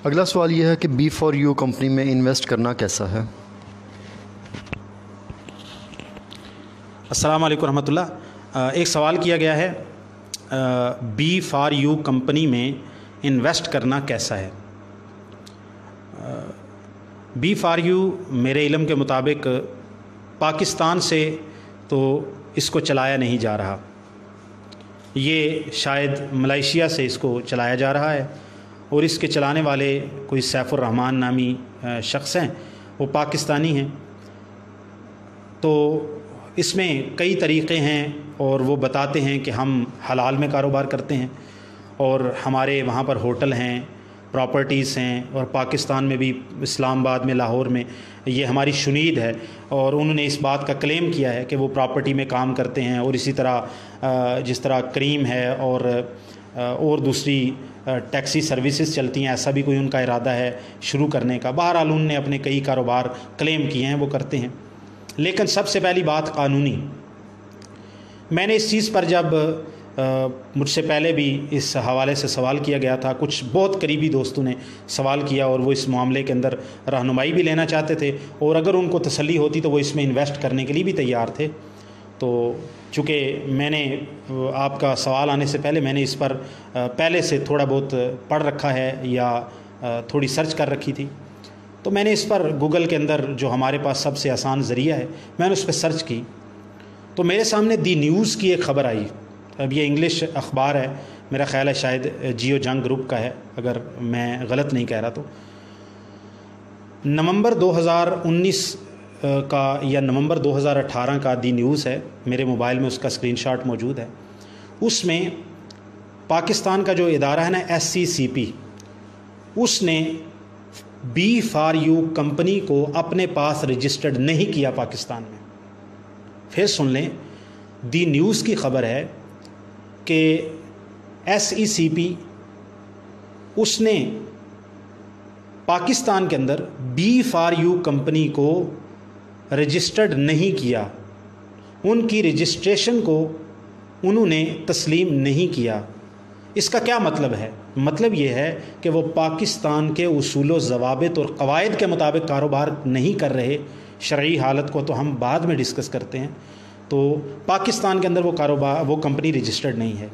اگلا سوال یہ ہے کہ B4U کمپنی میں انویسٹ کرنا کیسا ہے؟ السلام علیکم ورحمۃ اللہ۔ ایک سوال کیا گیا ہے B4U کمپنی میں انویسٹ کرنا کیسا ہے۔ B4U میرے علم کے مطابق پاکستان سے تو اس کو چلایا نہیں جا رہا، یہ شاید ملائیشیا سے اس کو چلایا جا رہا ہے، اور اس کے چلانے والے کوئی سیف الرحمان نامی شخص ہیں، وہ پاکستانی ہیں۔ تو اس میں کئی طریقے ہیں، اور وہ بتاتے ہیں کہ ہم حلال میں کاروبار کرتے ہیں، اور ہمارے وہاں پر ہوٹل ہیں، پراپرٹیز ہیں، اور پاکستان میں بھی اسلام آباد میں، لاہور میں یہ ہماری شنید ہے، اور انہوں نے اس بات کا کلیم کیا ہے کہ وہ پراپرٹی میں کام کرتے ہیں، اور اسی طرح جس طرح کریم ہے اور دوسری ٹیکسی سروسز چلتی ہیں، ایسا بھی کوئی ان کا ارادہ ہے شروع کرنے کا۔ بہرحال انہوں نے اپنے کئی کاروبار کلیم کیے ہیں، وہ کرتے ہیں۔ لیکن سب سے پہلی بات قانونی، میں نے اس چیز پر جب مجھ سے پہلے بھی اس حوالے سے سوال کیا گیا تھا، کچھ بہت قریبی دوستوں نے سوال کیا، اور وہ اس معاملے کے اندر رہنمائی بھی لینا چاہتے تھے، اور اگر ان کو تسلی ہوتی تو وہ اس میں انویسٹ کرنے کے لیے بھی تیار تھے۔ تو چونکہ میں نے آپ کا سوال آنے سے پہلے میں نے اس پر پہلے سے تھوڑا بہت پڑھ رکھا ہے یا تھوڑی سرچ کر رکھی تھی، تو میں نے اس پر گوگل کے اندر جو ہمارے پاس سب سے آسان ذریعہ ہے، میں نے اس پہ سرچ کی، تو میرے سامنے دی نیوز کی ایک خبر آئی۔ اب یہ انگلش اخبار ہے، میرا خیال ہے شاید جیو جنگ گروپ کا ہے، اگر میں غلط نہیں کہہ رہا تو۔ نومبر 2019 کا یا نومبر 2018 کا دی نیوز ہے، میرے موبائل میں اس کا اسکرین شاٹ موجود ہے۔ اس میں پاکستان کا جو ادارہ ہے نا SCCP، اس نے B4U کمپنی کو اپنے پاس رجسٹرڈ نہیں کیا پاکستان میں۔ پھر سن لیں، دی نیوز کی خبر ہے کہ SCCP اس نے پاکستان کے اندر B4U کمپنی کو رجسٹرڈ نہیں کیا، ان کی رجسٹریشن کو انہوں نے تسلیم نہیں کیا۔ اس کا کیا مطلب ہے؟ مطلب یہ ہے کہ وہ پاکستان کے اصول و ضوابط اور قواعد کے مطابق کاروبار نہیں کر رہے۔ شرعی حالت کو تو ہم بعد میں ڈسکس کرتے ہیں۔ تو پاکستان کے اندر وہ کمپنی رجسٹرڈ نہیں ہے،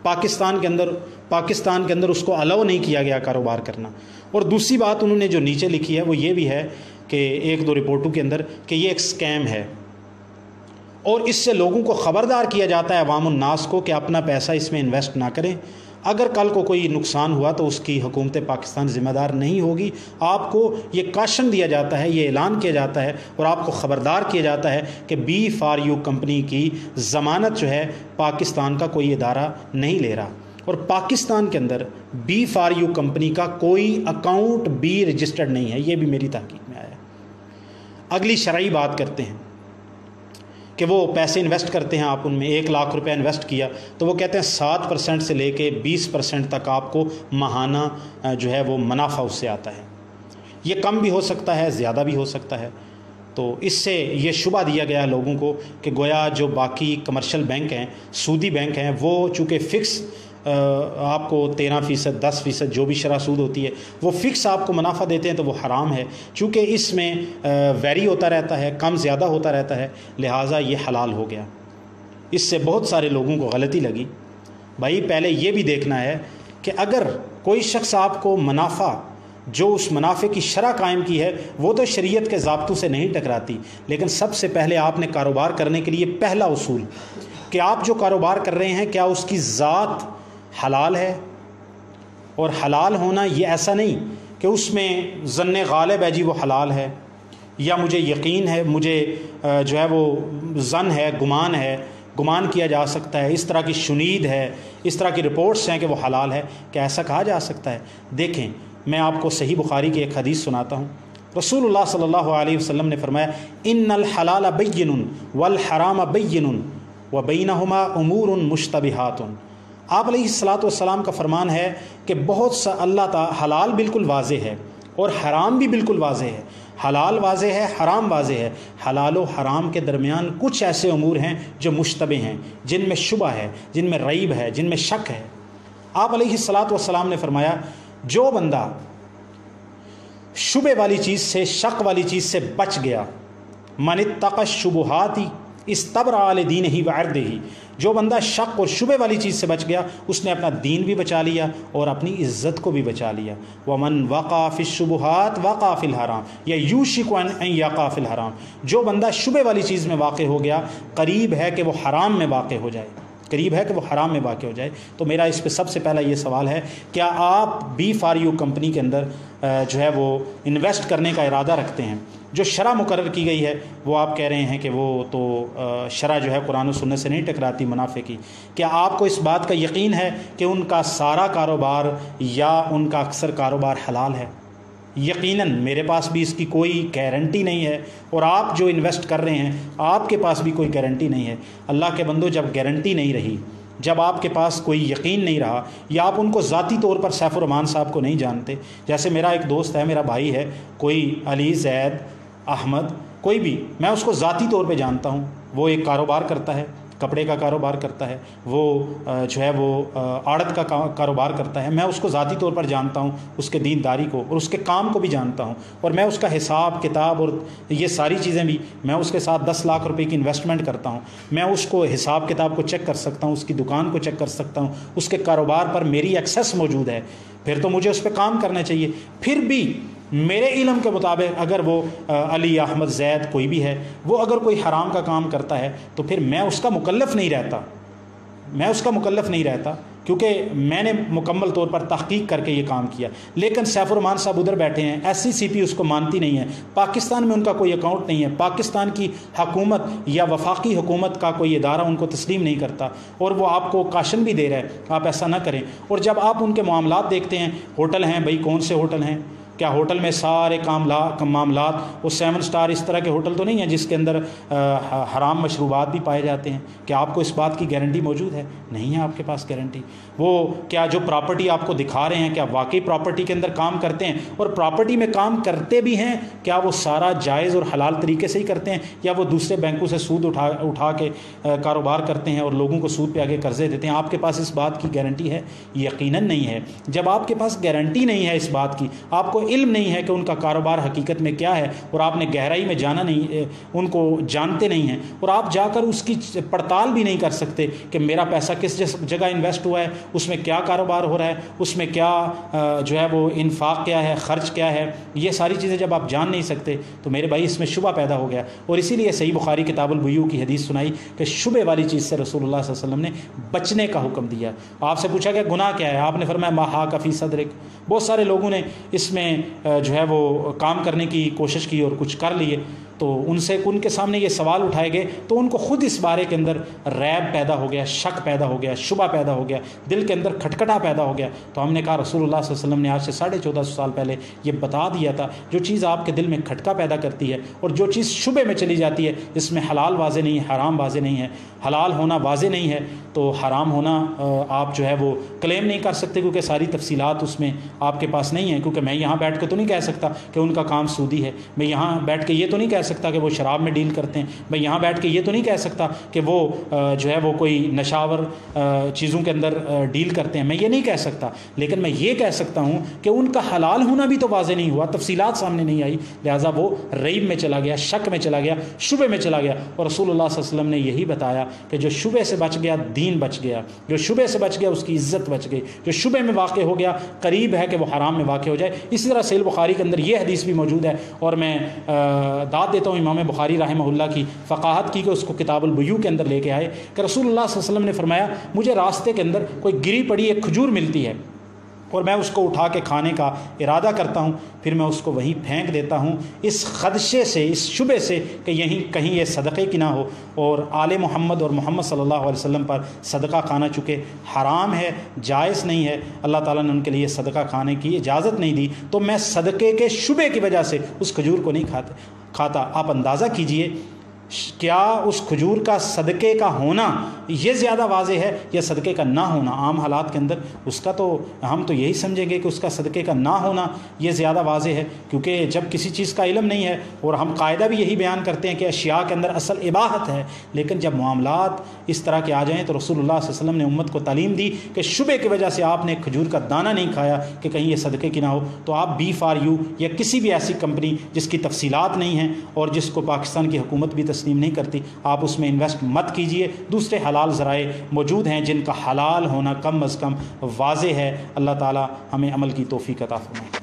پاکستان کے اندر اس کو الاؤ نہیں کیا گیا کاروبار کرنا۔ اور دوسری بات انہوں نے جو نیچے لکھی ہے وہ یہ بھی ہے کہ ایک دو رپورٹوں کے اندر کہ یہ ایک اسکیم ہے، اور اس سے لوگوں کو خبردار کیا جاتا ہے، عوام الناس کو، کہ اپنا پیسہ اس میں انویسٹ نہ کریں۔ اگر کل کو کوئی نقصان ہوا تو اس کی حکومت پاکستان ذمہ دار نہیں ہوگی۔ آپ کو یہ کاشن دیا جاتا ہے، یہ اعلان کیا جاتا ہے، اور آپ کو خبردار کیا جاتا ہے کہ B4U کمپنی کی ضمانت جو ہے پاکستان کا کوئی ادارہ نہیں لے رہا، اور پاکستان کے اندر B4U کمپنی کا کوئی اکاؤنٹ بھی رجسٹرڈ نہیں ہے۔ یہ بھی میری تحقیق میں آیا ہے۔ اگلی شرعی بات کرتے ہیں کہ وہ پیسے انویسٹ کرتے ہیں، آپ ان میں 1 لاکھ روپے انویسٹ کیا تو وہ کہتے ہیں 7% سے لے کے 20% تک آپ کو ماہانہ جو ہے وہ منافع اس سے آتا ہے۔ یہ کم بھی ہو سکتا ہے، زیادہ بھی ہو سکتا ہے۔ تو اس سے یہ شبہ دیا گیا لوگوں کو کہ گویا جو باقی کمرشل بینک ہیں، سودی بینک ہیں، وہ چونکہ فکس آپ کو 13%، 10% جو بھی شرح سود ہوتی ہے وہ فکس آپ کو منافع دیتے ہیں، تو وہ حرام ہے۔ چونکہ اس میں ویری ہوتا رہتا ہے، کم زیادہ ہوتا رہتا ہے، لہٰذا یہ حلال ہو گیا۔ اس سے بہت سارے لوگوں کو غلطی لگی۔ بھائی پہلے یہ بھی دیکھنا ہے کہ اگر کوئی شخص آپ کو منافع، جو اس منافع کی شرح قائم کی ہے وہ تو شریعت کے ضابطوں سے نہیں ٹکراتی، لیکن سب سے پہلے آپ نے کاروبار کرنے کے لیے پہلا اصول کہ آپ جو کاروبار کر رہے ہیں کیا اس کی ذات حلال ہے۔ اور حلال ہونا یہ ایسا نہیں کہ اس میں ظن غالب ہے جی وہ حلال ہے، یا مجھے یقین ہے، مجھے جو ہے وہ ظن ہے، گمان کیا جا سکتا ہے، اس طرح کی شنید ہے، اس طرح کی رپورٹس ہیں کہ وہ حلال ہے، کہ ایسا کہا جا سکتا ہے؟ دیکھیں، میں آپ کو صحیح بخاری کی ایک حدیث سناتا ہوں۔ رسول اللہ صلی اللہ علیہ وسلم نے فرمایا، ان الحلال بین والحرام بین وبینہما امور مشتبہات۔ آپ علیہ الصلاۃ والسلام کا فرمان ہے کہ بہت سا اللہ تعالی حلال بالکل واضح ہے اور حرام بھی بالکل واضح ہے۔ حلال واضح ہے، حرام واضح ہے۔ حلال و حرام کے درمیان کچھ ایسے امور ہیں جو مشتبہ ہیں، جن میں شبہ ہے، جن میں ریب ہے، جن میں شک ہے۔ آپ علیہ الصلاۃ والسلام نے فرمایا، جو بندہ شبے والی چیز سے، شک والی چیز سے بچ گیا، من اتقى الشبہات استبرأ لدینہ وعرضہ، جو بندہ شک اور شبے والی چیز سے بچ گیا اس نے اپنا دین بھی بچا لیا اور اپنی عزت کو بھی بچا لیا۔ ومن وقع فی الشبہات وقع فی الحرام یا یوشک ان یقع فی الحرام، جو بندہ شبے والی چیز میں واقع ہو گیا قریب ہے کہ وہ حرام میں واقع ہو جائے، قریب ہے کہ وہ حرام میں واقع ہو جائے۔ تو میرا اس پہ سب سے پہلا یہ سوال ہے، کیا آپ B4U کمپنی کے اندر جو ہے وہ انویسٹ کرنے کا ارادہ رکھتے ہیں؟ جو شرح مقرر کی گئی ہے وہ آپ کہہ رہے ہیں کہ وہ تو شرح جو ہے قرآن و سنت سے نہیں ٹکراتی منافع کی، کیا آپ کو اس بات کا یقین ہے کہ ان کا سارا کاروبار یا ان کا اکثر کاروبار حلال ہے؟ یقیناً میرے پاس بھی اس کی کوئی گارنٹی نہیں ہے، اور آپ جو انویسٹ کر رہے ہیں آپ کے پاس بھی کوئی گارنٹی نہیں ہے۔ اللہ کے بندو، جب گارنٹی نہیں رہی، جب آپ کے پاس کوئی یقین نہیں رہا، یا آپ ان کو ذاتی طور پر سیف الرحمان صاحب کو نہیں جانتے، جیسے میرا ایک دوست ہے، میرا بھائی ہے، کوئی علی، زید، احمد، کوئی بھی، میں اس کو ذاتی طور پہ جانتا ہوں، وہ ایک کاروبار کرتا ہے، کپڑے کا کاروبار کرتا ہے، وہ جو ہے وہ آڑت کا کاروبار کرتا ہے، میں اس کو ذاتی طور پر جانتا ہوں، اس کے دینداری کو اور اس کے کام کو بھی جانتا ہوں، اور میں اس کا حساب کتاب اور یہ ساری چیزیں بھی، میں اس کے ساتھ 10 لاکھ روپے کی انویسٹمنٹ کرتا ہوں، میں اس کو حساب کتاب کو چیک کر سکتا ہوں، اس کی دکان کو چیک کر سکتا ہوں، اس کے کاروبار پر میری ایکسیس موجود ہے، پھر تو مجھے اس پہ کام کرنا چاہیے۔ پھر بھی میرے علم کے مطابق اگر وہ علی، احمد، زید کوئی بھی ہے، وہ اگر کوئی حرام کا کام کرتا ہے تو پھر میں اس کا مکلف نہیں رہتا، میں اس کا مکلف نہیں رہتا، کیونکہ میں نے مکمل طور پر تحقیق کر کے یہ کام کیا۔ لیکن سیف الرحمان صاحب ادھر بیٹھے ہیں، SCCP اس کو مانتی نہیں ہے، پاکستان میں ان کا کوئی اکاؤنٹ نہیں ہے، پاکستان کی حکومت یا وفاقی حکومت کا کوئی ادارہ ان کو تسلیم نہیں کرتا، اور وہ آپ کو کاشن بھی دے رہا ہے آپ ایسا نہ کریں۔ اور جب آپ ان کے معاملات دیکھتے ہیں، ہوٹل ہیں بھائی، کون سے ہوٹل ہیں؟ کیا ہوٹل میں سارے معاملات وہ 7 سٹار اس طرح کے ہوٹل تو نہیں ہیں جس کے اندر حرام مشروبات بھی پائے جاتے ہیں؟ کیا آپ کو اس بات کی گارنٹی موجود ہے؟ نہیں ہے آپ کے پاس گارنٹی۔ وہ کیا جو پراپرٹی آپ کو دکھا رہے ہیں کیا واقعی پراپرٹی کے اندر کام کرتے ہیں؟ اور پراپرٹی میں کام کرتے بھی ہیں کیا وہ سارا جائز اور حلال طریقے سے ہی کرتے ہیں، یا وہ دوسرے بینکوں سے سود اٹھا کے کاروبار کرتے ہیں اور لوگوں کو سود پہ آگے قرضے دیتے ہیں؟ آپ کے پاس اس بات کی گارنٹی ہے؟ یقیناً نہیں ہے۔ جب آپ کے پاس گارنٹی نہیں ہے اس بات کی، آپ کو علم نہیں ہے کہ ان کا کاروبار حقیقت میں کیا ہے، اور آپ نے گہرائی میں جانا نہیں، ان کو جانتے نہیں ہیں، اور آپ جا کر اس کی پڑتال بھی نہیں کر سکتے کہ میرا پیسہ کس جگہ انویسٹ ہوا ہے، اس میں کیا کاروبار ہو رہا ہے، اس میں کیا جو ہے وہ انفاق کیا ہے، خرچ کیا ہے، یہ ساری چیزیں جب آپ جان نہیں سکتے تو میرے بھائی اس میں شبہ پیدا ہو گیا۔ اور اسی لیے صحیح بخاری کتاب البیوع کی حدیث سنائی کہ شبے والی چیز سے رسول اللہ صلی اللہ علیہ وسلم نے بچنے کا حکم دیا۔ آپ سے پوچھا کہ گناہ کیا ہے؟ آپ نے فرمایا ما حاک فی صدرک۔ بہت سارے لوگوں نے اس میں جو ہے وہ کام کرنے کی کوشش کی اور کچھ کر لیے، تو ان کے سامنے یہ سوال اٹھائے گئے تو ان کو خود اس بارے کے اندر ریب پیدا ہو گیا، شک پیدا ہو گیا، شبہ پیدا ہو گیا، دل کے اندر کھٹکھٹا پیدا ہو گیا۔ تو ہم نے کہا رسول اللہ صلی اللہ علیہ وسلم نے آج سے 1450 سال پہلے یہ بتا دیا تھا، جو چیز آپ کے دل میں کھٹکا پیدا کرتی ہے اور جو چیز شبے میں چلی جاتی ہے، اس میں حلال واضح نہیں ہے، حرام واضح نہیں ہے، حلال ہونا واضح نہیں ہے تو حرام ہونا آپ جو ہے وہ کلیم نہیں کر سکتے، کیونکہ ساری تفصیلات اس میں آپ کے پاس نہیں ہیں۔ کیونکہ میں یہاں بیٹھ کے تو نہیں کہہ سکتا کہ ان کا کام سودی ہے، میں یہاں بیٹھ کے یہ تو نہیں کہہ سکتا کہ وہ شراب میں ڈیل کرتے ہیں، میں یہاں بیٹھ کے یہ تو نہیں کہہ سکتا کہ وہ جو ہے وہ کوئی نشاور چیزوں کے اندر ڈیل کرتے ہیں، میں یہ نہیں کہہ سکتا۔ لیکن میں یہ کہہ سکتا ہوں کہ ان کا حلال ہونا بھی تو واضح نہیں ہوا، تفصیلات سامنے نہیں آئی، لہٰذا وہ ریب میں چلا گیا، شک میں چلا گیا، شبے میں چلا گیا۔ اور رسول اللہ صلی اللہ علیہ وسلم نے یہی بتایا کہ جو شبے سے بچ گیا دین بچ گیا، جو شبے سے بچ گیا اس کی عزت بچ گئی، جو شبے میں واقع ہو گیا قریب ہے کہ وہ حرام میں واقع ہو جائے۔ اسی طرح صحیح بخاری کے اندر یہ حدیث بھی موجود ہے، اور میں داد دیتا ہوں امام بخاری رحمہ اللہ کی فقاہت کی کہ اس کو کتاب البیوع کے اندر لے کے آئے کہ رسول اللہ صلی اللہ علیہ وسلم نے فرمایا مجھے راستے کے اندر کوئی گری پڑی ایک کھجور ملتی ہے، اور میں اس کو اٹھا کے کھانے کا ارادہ کرتا ہوں، پھر میں اس کو وہیں پھینک دیتا ہوں اس خدشے سے، اس شبے سے کہ یہیں کہیں یہ صدقے کی نہ ہو، اور آل محمد اور محمد صلی اللہ علیہ وسلم پر صدقہ کھانا چونکہ حرام ہے، جائز نہیں ہے، اللہ تعالیٰ نے ان کے لیے صدقہ کھانے کی اجازت نہیں دی، تو میں صدقے کے شبے کی وجہ سے اس کھجور کو نہیں کھاتا۔ آپ اندازہ کیجئے کیا اس کھجور کا صدقے کا ہونا یہ زیادہ واضح ہے یا صدقے کا نہ ہونا؟ عام حالات کے اندر اس کا تو ہم تو یہی سمجھیں گے کہ اس کا صدقے کا نہ ہونا یہ زیادہ واضح ہے، کیونکہ جب کسی چیز کا علم نہیں ہے، اور ہم قاعدہ بھی یہی بیان کرتے ہیں کہ اشیاء کے اندر اصل اباحت ہے، لیکن جب معاملات اس طرح کے آ جائیں تو رسول اللہ صلی اللہ علیہ وسلم نے امت کو تعلیم دی کہ شبے کی وجہ سے آپ نے کھجور کا دانہ نہیں کھایا کہ کہیں یہ صدقے کی نہ ہو، تو آپ B4U یا کسی بھی ایسی کمپنی جس کی تفصیلات نہیں ہیں اور جس کو پاکستان کی حکومت بھی تسلیم نہیں کرتی، آپ اس میں انویسٹ مت کیجئے۔ دوسرے حلال ذرائع موجود ہیں جن کا حلال ہونا کم از کم واضح ہے۔ اللہ تعالی ہمیں عمل کی توفیق عطا فرمائے۔